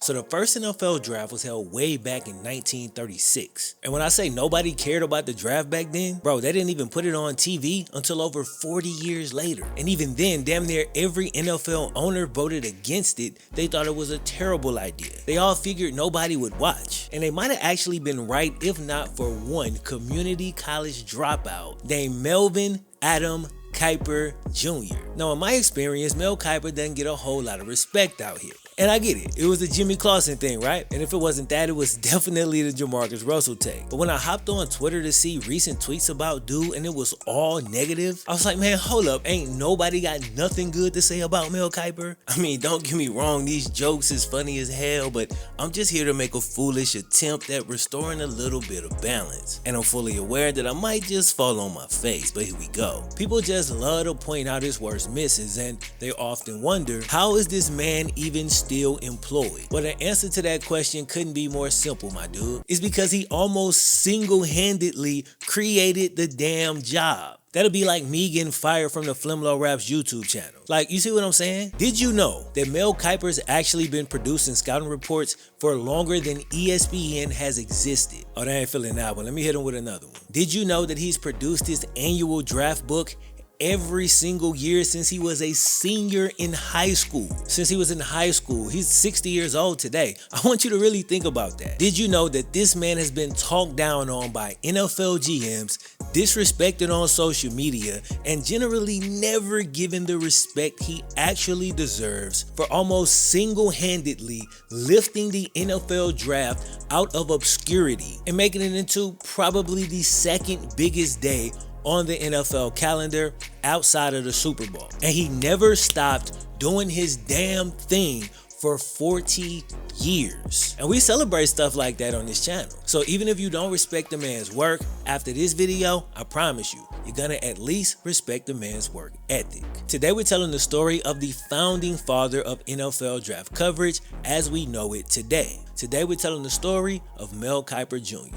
So the first NFL draft was held way back in 1936. And when I say nobody cared about the draft back then, bro, they didn't even put it on TV until over 40 years later. And even then, damn near every NFL owner voted against it. They thought it was a terrible idea. They all figured nobody would watch. And they might have actually been right if not for one community college dropout named Melvin Adam Kiper Jr. Now, in my experience, Mel Kiper doesn't get a whole lot of respect out here. And I get it. It was the Jimmy Clausen thing, right? And if it wasn't that, it was definitely the Jamarcus Russell take. But when I hopped on Twitter to see recent tweets about dude and it was all negative, I was like, man, hold up. Ain't nobody got nothing good to say about Mel Kiper? I mean, don't get me wrong. These jokes is funny as hell, but I'm just here to make a foolish attempt at restoring a little bit of balance. And I'm fully aware that I might just fall on my face, but here we go. People just love to point out his worst misses, and they often wonder, how is this man even still employed? Well, the answer to that question couldn't be more simple, my dude. It's because he almost single-handedly created the damn job. That'll be like me getting fired from the FlemLo Raps YouTube channel. Like, you see what I'm saying? Did you know that Mel Kiper's actually been producing scouting reports for longer than ESPN has existed? Oh, they ain't feeling that one. Let me hit him with another one. Did you know that he's produced his annual draft book every single year since he was a senior in high school? Since he was in high school. He's 60 years old today. I want you to really think about that. Did you know that this man has been talked down on by NFL GMs, disrespected on social media, and generally never given the respect he actually deserves for almost single-handedly lifting the NFL draft out of obscurity and making it into probably the second biggest day on the NFL calendar outside of the Super Bowl. And he never stopped doing his damn thing for 40 years. And we celebrate stuff like that on this channel. So even if you don't respect the man's work, after this video, I promise you, you're gonna at least respect the man's work ethic. Today we're telling the story of the founding father of NFL draft coverage as we know it today. Today we're telling the story of Mel Kiper Jr.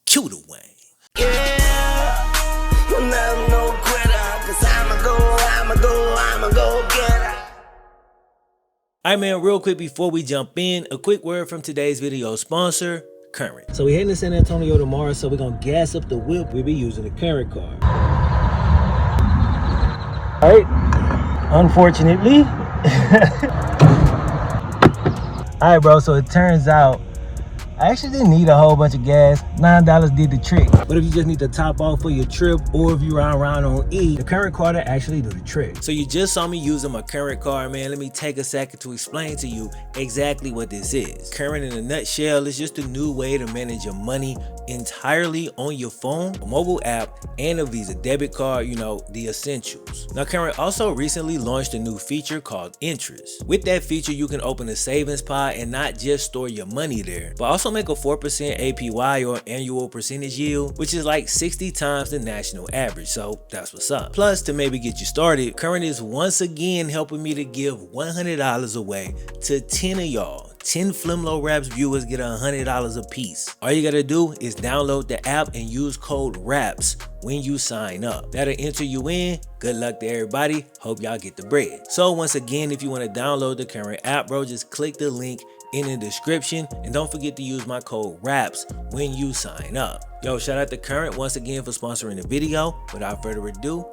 Cue the Wayne. I'm no quitter, 'cause I'ma go get her. Alright man, real quick before we jump in, a quick word from today's video sponsor, Current. So we're heading to San Antonio tomorrow, so we're gonna gas up the whip. We'll be using the Current car. Alright, unfortunately. Alright bro, so it turns out I actually didn't need a whole bunch of gas. $9 did the trick. But if you just need to top off for your trip, or if you ride around on E, the Current card actually do the trick. So you just saw me using my Current card, man. Let me take a second to explain to you exactly what this is. Current in a nutshell is just a new way to manage your money entirely on your phone, a mobile app, and a Visa debit card, you know, the essentials. Now Current also recently launched a new feature called Interest. With that feature, you can open a savings pot and not just store your money there, but also make a 4% APY or annual percentage yield, which is like 60 times the national average. So that's what's up. Plus, to maybe get you started, Current is once again helping me to give $100 away to 10 of y'all. 10 FlemLo Raps viewers get $100 a piece. All you gotta do is download the app and use code RAPS when you sign up. That'll enter you in. Good luck to everybody. Hope y'all get the bread. So once again, if you wanna download the Current app, bro, just click the link in the description and don't forget to use my code RAPS when you sign up. Yo, shout out to Current once again for sponsoring the video. Without further ado,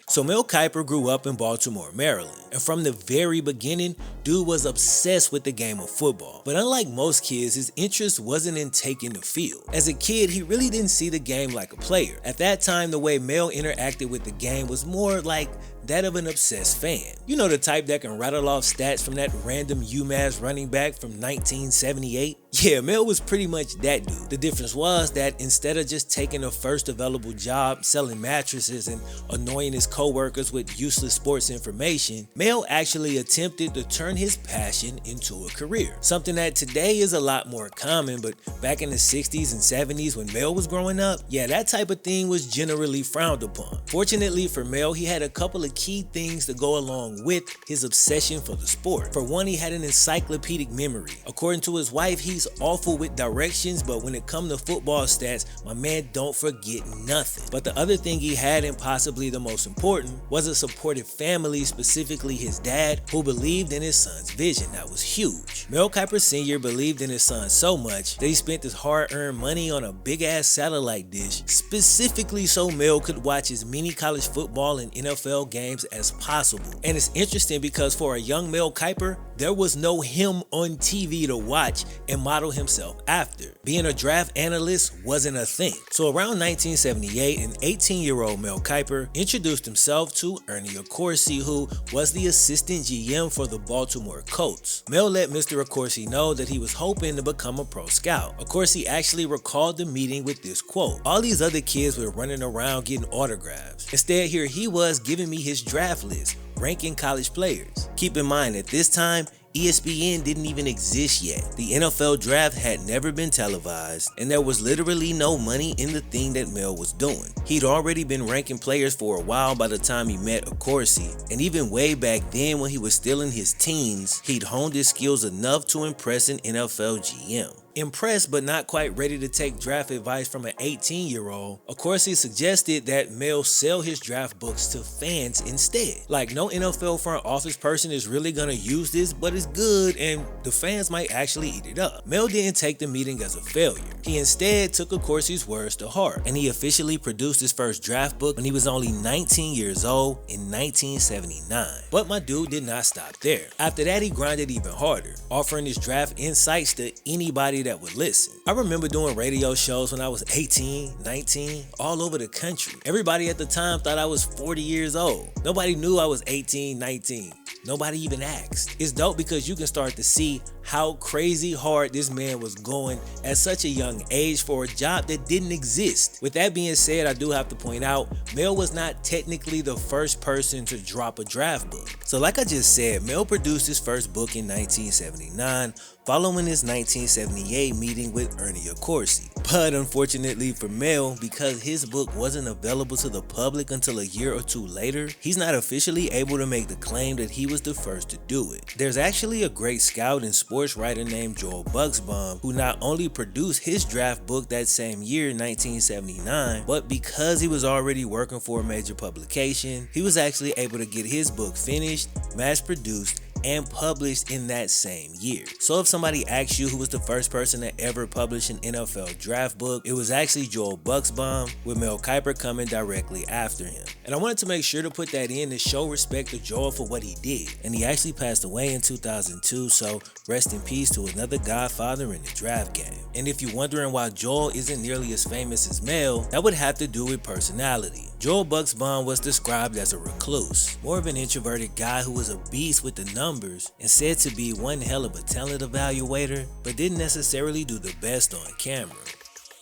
so Mel Kiper grew up in Baltimore, Maryland, and from the very beginning, dude was obsessed with the game of football. But unlike most kids, his interest wasn't in taking the field. As a kid, he really didn't see the game like a player. At that time, the way Mel interacted with the game was more like that of an obsessed fan. You know, the type that can rattle off stats from that random UMass running back from 1978? Yeah, Mel was pretty much that dude. The difference was that instead of just taking a first available job selling mattresses and annoying his coworkers with useless sports information, Mel actually attempted to turn his passion into a career. Something that today is a lot more common, but back in the 60s and 70s when Mel was growing up, yeah, that type of thing was generally frowned upon. Fortunately for Mel, he had a couple of key things to go along with his obsession for the sport. For one, he had an encyclopedic memory. According to his wife, he's awful with directions, but when it comes to football stats, my man don't forget nothing. But the other thing he had, and possibly the most important, was a supportive family, specifically his dad, who believed in his son's vision. That was huge. Mel Kiper Sr. believed in his son so much that he spent his hard-earned money on a big-ass satellite dish, specifically so Mel could watch as many college football and NFL games as possible. And it's interesting because for a young Mel Kiper, there was no him on TV to watch and model himself after. Being a draft analyst wasn't a thing. So around 1978, an 18-year-old Mel Kiper introduced himself to Ernie Accorsi, who was the assistant GM for the Baltimore Colts. Mel let Mr. Accorsi know that he was hoping to become a pro scout. Accorsi actually recalled the meeting with this quote: "All these other kids were running around getting autographs. Instead, here he was giving me his draft list, ranking college players." Keep in mind, at this time, ESPN didn't even exist yet. The NFL draft had never been televised, and there was literally no money in the thing that Mel was doing. He'd already been ranking players for a while by the time he met Accorsi, and even way back then when he was still in his teens, he'd honed his skills enough to impress an NFL GM. Impressed but not quite ready to take draft advice from an 18-year-old, Accorsi suggested that Mel sell his draft books to fans instead. Like, no NFL front office person is really gonna use this, but it's good and the fans might actually eat it up. Mel didn't take the meeting as a failure. He instead took Accorsi's words to heart, and he officially produced his first draft book when he was only 19 years old in 1979. But my dude did not stop there. After that, he grinded even harder, offering his draft insights to anybody that would listen. I remember doing radio shows when I was 18, 19, all over the country. Everybody at the time thought I was 40 years old. Nobody knew I was 18, 19. Nobody even asked. It's dope because you can start to see how crazy hard this man was going at such a young age for a job that didn't exist. With that being said, I do have to point out, Mel was not technically the first person to drop a draft book. So like I just said, Mel produced his first book in 1979, following his 1978 meeting with Ernie Accorsi. But unfortunately for Mel, because his book wasn't available to the public until a year or two later, he's not officially able to make the claim that he was the first to do it. There's actually a great scout and sports writer named Joel Bucksbaum who not only produced his draft book that same year, 1979, but because he was already working for a major publication, he was actually able to get his book finished, mass-produced, and published in that same year. So if somebody asks you who was the first person to ever publish an NFL draft book, it was actually Joel Bucksbaum, with Mel Kiper coming directly after him. And I wanted to make sure to put that in to show respect to Joel for what he did. And he actually passed away in 2002, so rest in peace to another godfather in the draft game. And if you're wondering why Joel isn't nearly as famous as Mel, that would have to do with personality. Joel Bucksbaum was described as a recluse, more of an introverted guy who was a beast with the numbers and said to be one hell of a talent evaluator, but didn't necessarily do the best on camera.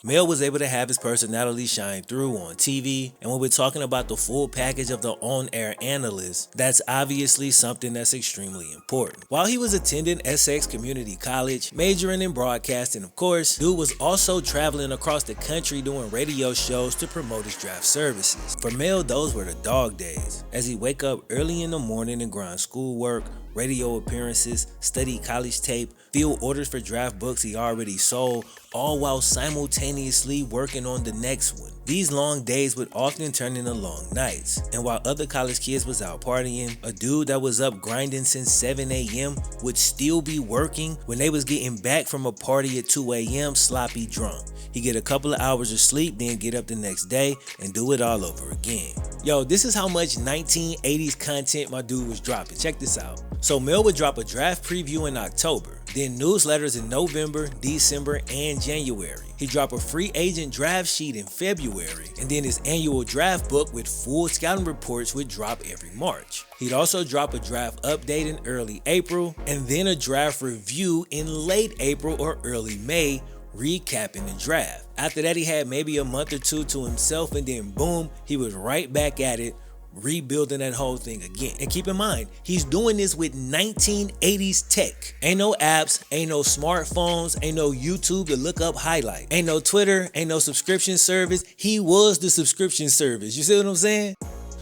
Mel was able to have his personality shine through on TV, and when we're talking about the full package of the on-air analyst, that's obviously something that's extremely important. While he was attending Essex Community College, majoring in broadcasting, of course, dude was also traveling across the country doing radio shows to promote his draft services. For Mel, those were the dog days, as he'd wake up early in the morning and grind schoolwork, radio appearances, study college tape, fill orders for draft books he already sold, all while simultaneously working on the next one. These long days would often turn into long nights, and while other college kids was out partying, a dude that was up grinding since 7 a.m. would still be working when they was getting back from a party at 2 a.m. sloppy drunk. He'd get a couple of hours of sleep, then get up the next day and do it all over again. Yo, this is how much 1980s content my dude was dropping. Check this out. So Mel would drop a draft preview in October, then newsletters in November, December, and January. He'd drop a free agent draft sheet in February, and then his annual draft book with full scouting reports would drop every March. He'd also drop a draft update in early April, and then a draft review in late April or early May, recapping the draft. After that, he had maybe a month or two to himself, and then boom, he was right back at it, rebuilding that whole thing again. And keep in mind, he's doing this with 1980s tech. Ain't no apps, ain't no smartphones, ain't no YouTube to look up highlight, ain't no Twitter, ain't no subscription service. He was the subscription service. You see what I'm saying?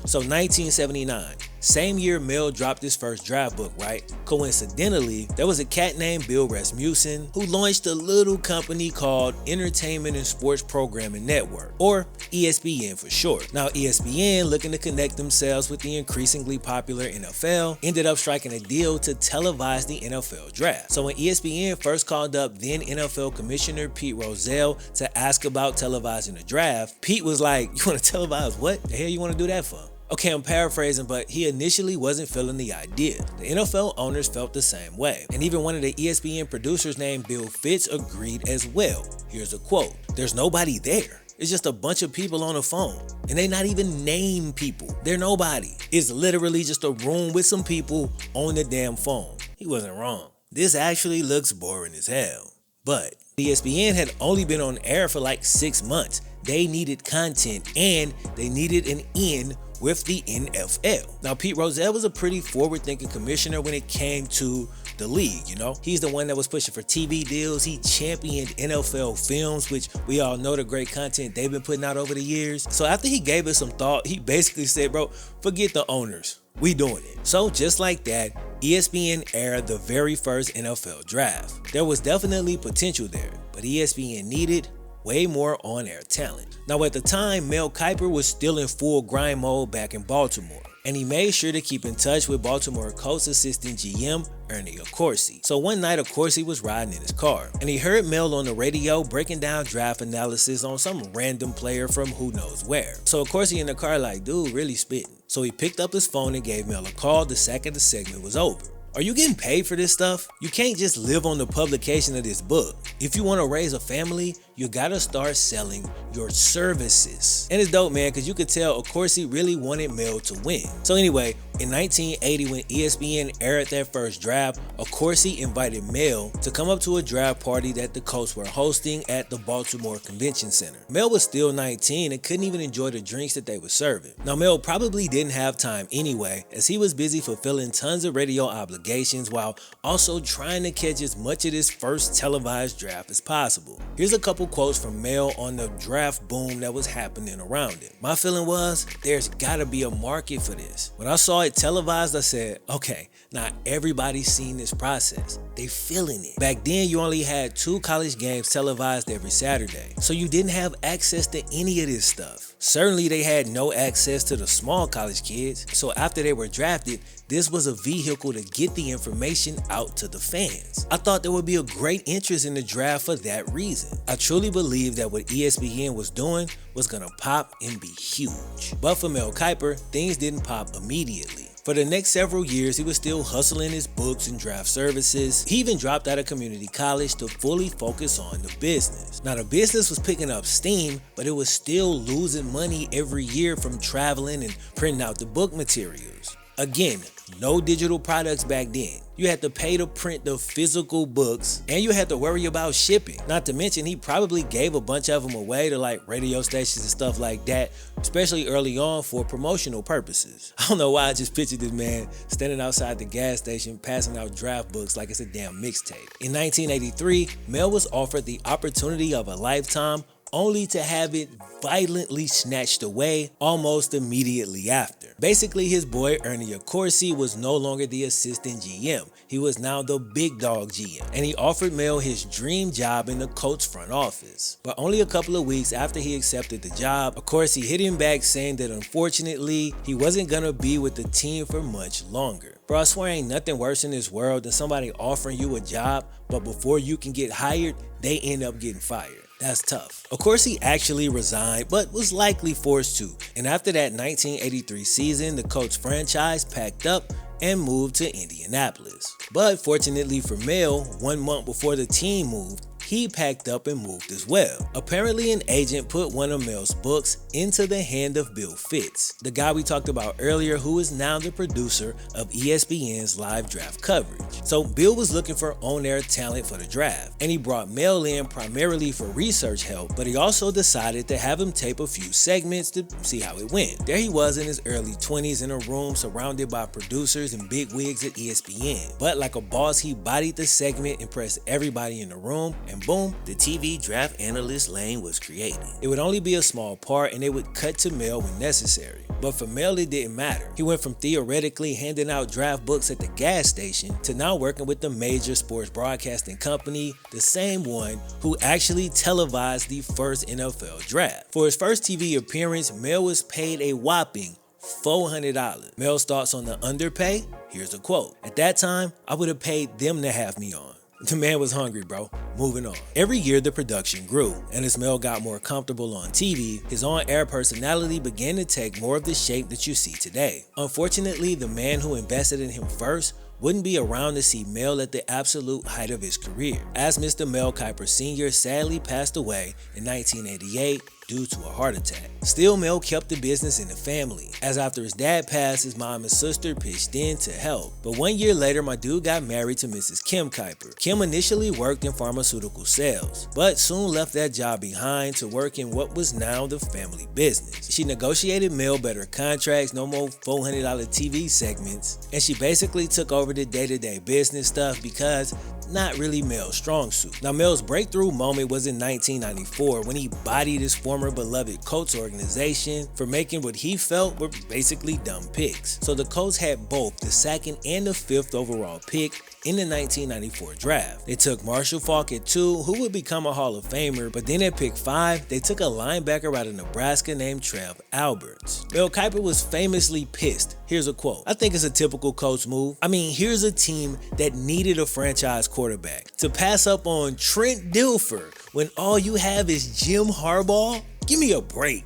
So 1979, same year Mel dropped his first draft book, right? Coincidentally, there was a cat named Bill Rasmussen who launched a little company called Entertainment and Sports Programming Network, or ESPN for short. Now ESPN, looking to connect themselves with the increasingly popular NFL, ended up striking a deal to televise the NFL draft. So when ESPN first called up then NFL Commissioner Pete Rozelle to ask about televising the draft, Pete was like, "You want to televise what? The hell you want to do that for?" Okay, I'm paraphrasing, but he initially wasn't feeling the idea. The NFL owners felt the same way, and even one of the ESPN producers named Bill Fitz agreed as well. Here's a quote: "There's nobody there. It's just a bunch of people on the phone, and they not even named people. They're nobody. It's literally just a room with some people on the damn phone." He wasn't wrong. This actually looks boring as hell. But ESPN had only been on air for like 6 months. They needed content, and they needed an in with the NFL. Now, Pete Rozelle was a pretty forward-thinking commissioner when it came to the league, you know? He's the one that was pushing for TV deals. He championed NFL films, which we all know the great content they've been putting out over the years. So after he gave it some thought, he basically said, bro, forget the owners. We doing it. So just like that, ESPN aired the very first NFL draft. There was definitely potential there, but ESPN needed way more on-air talent. Now at the time, Mel Kiper was still in full grind mode back in Baltimore, and he made sure to keep in touch with Baltimore Colts assistant GM Ernie Accorsi. So one night Accorsi was riding in his car, and he heard Mel on the radio breaking down draft analysis on some random player from who knows where. So Accorsi in the car like, dude, really spitting. So he picked up his phone and gave Mel a call the second the segment was over. Are you getting paid for this stuff? You can't just live on the publication of this book. If you want to raise a family, you gotta start selling your services. And it's dope, man, because you could tell Accorsi really wanted Mel to win. So anyway, in 1980, when ESPN aired their first draft, Accorsi invited Mel to come up to a draft party that the Colts were hosting at the Baltimore Convention Center. Mel was still 19 and couldn't even enjoy the drinks that they were serving. Now, Mel probably didn't have time anyway, as he was busy fulfilling tons of radio obligations while also trying to catch as much of this first televised draft as possible. Here's a couple quotes from Mel on the draft boom that was happening around it. "My feeling was, there's gotta be a market for this. When I saw it televised, I said, okay, not everybody's seen this process. They feeling it. Back then, you only had 2 college games televised every Saturday, so you didn't have access to any of this stuff. Certainly, they had no access to the small college kids, so after they were drafted, this was a vehicle to get the information out to the fans. I thought there would be a great interest in the draft for that reason. I truly believe that what ESPN was doing was gonna pop and be huge." But for Mel Kiper, things didn't pop immediately. For the next several years, he was still hustling his books and draft services. He even dropped out of community college to fully focus on the business. Now, the business was picking up steam, but it was still losing money every year from traveling and printing out the book materials. Again, no digital products back then. You had to pay to print the physical books, and you had to worry about shipping. Not to mention, he probably gave a bunch of them away to like radio stations and stuff like that, especially early on for promotional purposes. I don't know why I just pictured this man standing outside the gas station passing out draft books like it's a damn mixtape. In 1983, Mel was offered the opportunity of a lifetime, only to have it violently snatched away almost immediately after. Basically, his boy Ernie Accorsi was no longer the assistant GM. He was now the big dog GM, and he offered Mel his dream job in the Colts front office. But only a couple of weeks after he accepted the job, Accorsi hit him back saying that unfortunately, he wasn't gonna be with the team for much longer. Bro, I swear ain't nothing worse in this world than somebody offering you a job, but before you can get hired, they end up getting fired. That's tough. Of course, he actually resigned, but was likely forced to. And after that 1983 season, the Colts franchise packed up and moved to Indianapolis. But fortunately for Mel, 1 month before the team moved, he packed up and moved as well. Apparently, an agent put one of Mel's books into the hand of Bill Fitz, the guy we talked about earlier who is now the producer of ESPN's live draft coverage. So Bill was looking for on-air talent for the draft, and he brought Mel in primarily for research help, but he also decided to have him tape a few segments to see how it went. There he was in his early 20s in a room surrounded by producers and bigwigs at ESPN. But like a boss, he bodied the segment, impressed everybody in the room, and boom, the TV draft analyst lane was created. It would only be a small part, and they would cut to Mel when necessary. But for Mel, it didn't matter. He went from theoretically handing out draft books at the gas station to now working with the major sports broadcasting company, the same one who actually televised the first NFL draft. For his first TV appearance, Mel was paid a whopping $400. Mel's thoughts on the underpay? Here's a quote. "At that time, I would have paid them to have me on. The man was hungry, bro." Moving on. Every year the production grew, and as Mel got more comfortable on TV, his on-air personality began to take more of the shape that you see today. Unfortunately, the man who invested in him first wouldn't be around to see Mel at the absolute height of his career, as Mr. Mel Kiper Sr. sadly passed away in 1988 due to a heart attack. Still, Mel kept the business in the family, as after his dad passed, his mom and sister pitched in to help. But 1 year later, my dude got married to Mrs. Kim Kiper. Kim initially worked in pharmaceutical sales, but soon left that job behind to work in what was now the family business. She negotiated Mel better contracts, no more $400 TV segments, and she basically took over the day-to-day business stuff because not really Mel's strong suit. Now, Mel's breakthrough moment was in 1994 when he bodied his former beloved Colts organization for making what he felt were basically dumb picks. So the Colts had both the 2nd and the 5th overall pick in the 1994 draft. They took Marshall Faulk at 2, who would become a Hall of Famer, but then at pick 5, they took a linebacker out of Nebraska named Trev Alberts. Mel Kiper was famously pissed. Here's a quote. "I think it's a typical Colts move. I mean, here's a team that needed a franchise quarterback. To pass up on Trent Dilfer when all you have is Jim Harbaugh? Give me a break."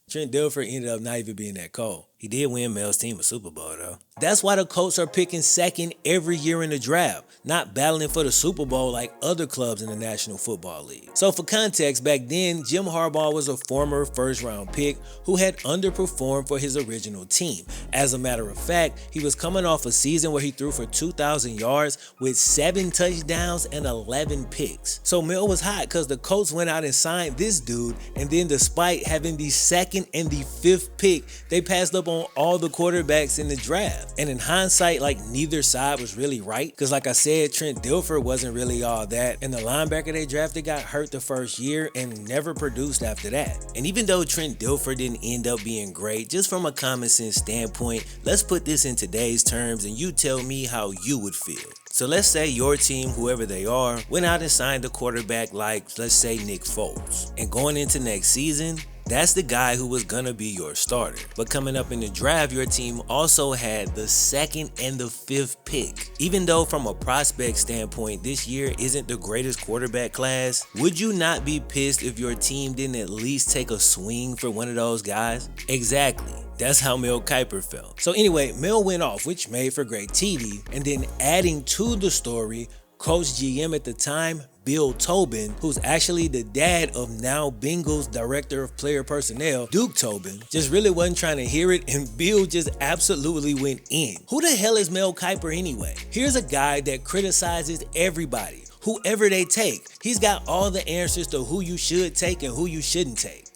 Trent Dilfer ended up not even being that cold. He did win Mel's team a Super Bowl though. That's why the Colts are picking 2nd every year in the draft, not battling for the Super Bowl like other clubs in the National Football League. So for context, back then, Jim Harbaugh was a former first-round pick who had underperformed for his original team. As a matter of fact, he was coming off a season where he threw for 2,000 yards with 7 touchdowns and 11 picks. So Mel was hot because the Colts went out and signed this dude, and then despite having the 2nd and the 5th pick, they passed up on all the quarterbacks in the draft. And in hindsight, like, neither side was really right, because like I said, Trent Dilfer wasn't really all that, and the linebacker they drafted got hurt the first year and never produced after that. And even though Trent Dilfer didn't end up being great, just from a common sense standpoint, let's put this in today's terms and you tell me how you would feel. So let's say your team, whoever they are, went out and signed a quarterback like, let's say, Nick Foles. And going into next season, that's the guy who was gonna be your starter. But coming up in the draft, your team also had the 2nd and the 5th pick. Even though from a prospect standpoint, this year isn't the greatest quarterback class, would you not be pissed if your team didn't at least take a swing for one of those guys? Exactly. That's how Mel Kiper felt. So anyway, Mel went off, which made for great TV. And then adding to the story, Coach GM at the time, Bill Tobin, who's actually the dad of now Bengals Director of Player Personnel, Duke Tobin, just really wasn't trying to hear it, and Bill just absolutely went in. Who the hell is Mel Kiper anyway? Here's a guy that criticizes everybody, whoever they take. He's got all the answers to who you should take and who you shouldn't take.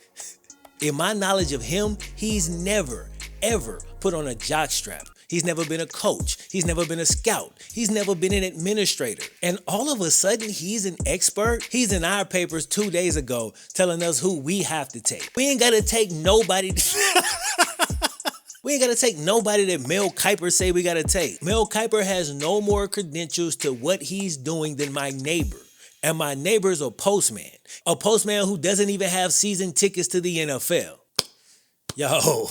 In my knowledge of him, he's never, ever put on a jockstrap. He's never been a coach. He's never been a scout. He's never been an administrator. And all of a sudden, he's an expert. He's in our papers 2 days ago telling us who we have to take. We ain't got to take nobody. We ain't got to take nobody that Mel Kiper say we got to take. Mel Kiper has no more credentials to what he's doing than my neighbor. And my neighbor's a postman. A postman who doesn't even have season tickets to the NFL. Yo,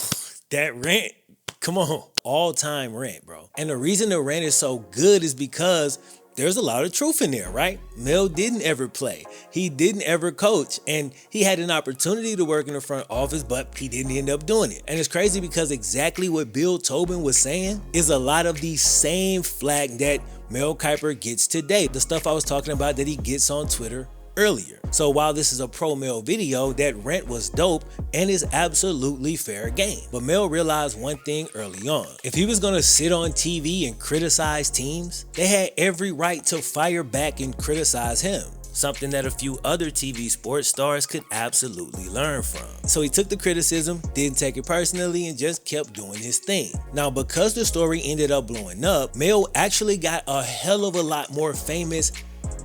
that rant. Come on, all-time rant, bro. And the reason the rant is so good is because there's a lot of truth in there, right? Mel didn't ever play. He didn't ever coach, and he had an opportunity to work in the front office, but he didn't end up doing it. And it's crazy because exactly what Bill Tobin was saying is a lot of the same flack that Mel Kiper gets today. The stuff I was talking about that he gets on Twitter earlier. So while this is a pro-Mel video, that rant was dope and is absolutely fair game. But Mel realized one thing early on. If he was gonna sit on TV and criticize teams, they had every right to fire back and criticize him. Something that a few other TV sports stars could absolutely learn from. So he took the criticism, didn't take it personally, and just kept doing his thing. Now, because the story ended up blowing up, Mel actually got a hell of a lot more famous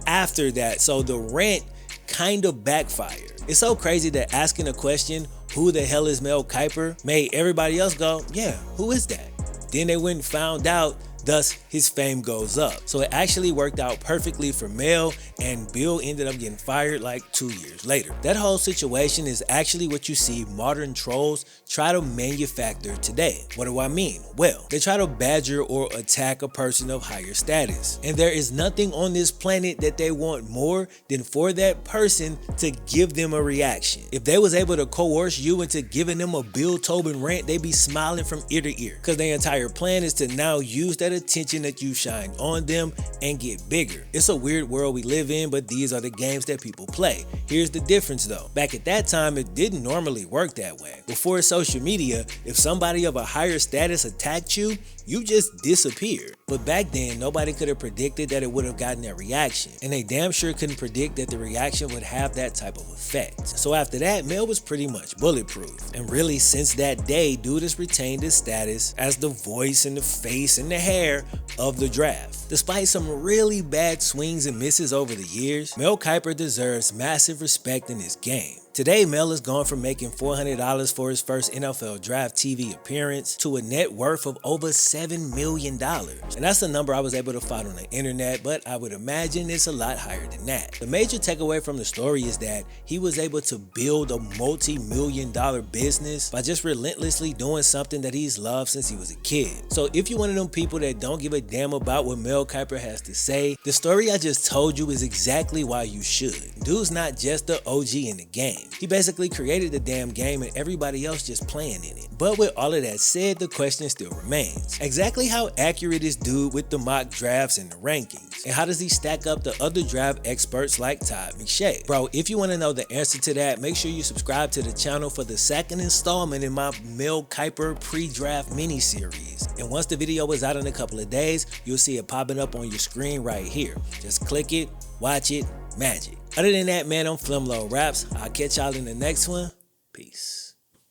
after that, so the rant kind of backfired. It's so crazy that asking a question, who the hell is Mel Kiper, made everybody else go, yeah, who is that? Then they went and found out, thus his fame goes up. So it actually worked out perfectly for Mel, and Bill ended up getting fired like 2 years later. That whole situation is actually what you see modern trolls try to manufacture today. What do I mean? Well, they try to badger or attack a person of higher status. And there is nothing on this planet that they want more than for that person to give them a reaction. If they was able to coerce you into giving them a Bill Tobin rant, they'd be smiling from ear to ear, because their entire plan is to now use that attention that you shine on them and get bigger. It's a weird world we live in, but these are the games that people play. Here's the difference though. Back at that time, it didn't normally work that way. Before social media, if somebody of a higher status attacked you, you just disappeared. But back then, nobody could have predicted that it would have gotten that reaction. And they damn sure couldn't predict that the reaction would have that type of effect. So after that, Mel was pretty much bulletproof. And really, since that day, dude has retained his status as the voice and the face and the hair of the draft. Despite some really bad swings and misses over the years, Mel Kiper deserves massive respect in his game. Today, Mel has gone from making $400 for his first NFL Draft TV appearance to a net worth of over $7 million. And that's a number I was able to find on the internet, but I would imagine it's a lot higher than that. The major takeaway from the story is that he was able to build a multi-million-dollar business by just relentlessly doing something that he's loved since he was a kid. So if you're one of them people that don't give a damn about what Mel Kiper has to say, the story I just told you is exactly why you should. Dude's not just the OG in the game. He basically created the damn game and everybody else just playing in it. But with all of that said, the question still remains. Exactly how accurate is dude with the mock drafts and the rankings? And how does he stack up to other draft experts like Todd McShay? Bro, if you want to know the answer to that, make sure you subscribe to the channel for the second installment in my Mel Kiper pre-draft mini-series. And once the video is out in a couple of days, you'll see it popping up on your screen right here. Just click it, watch it, magic. Other than that, man, I'm FlemLo Raps. I'll catch y'all in the next one. Peace.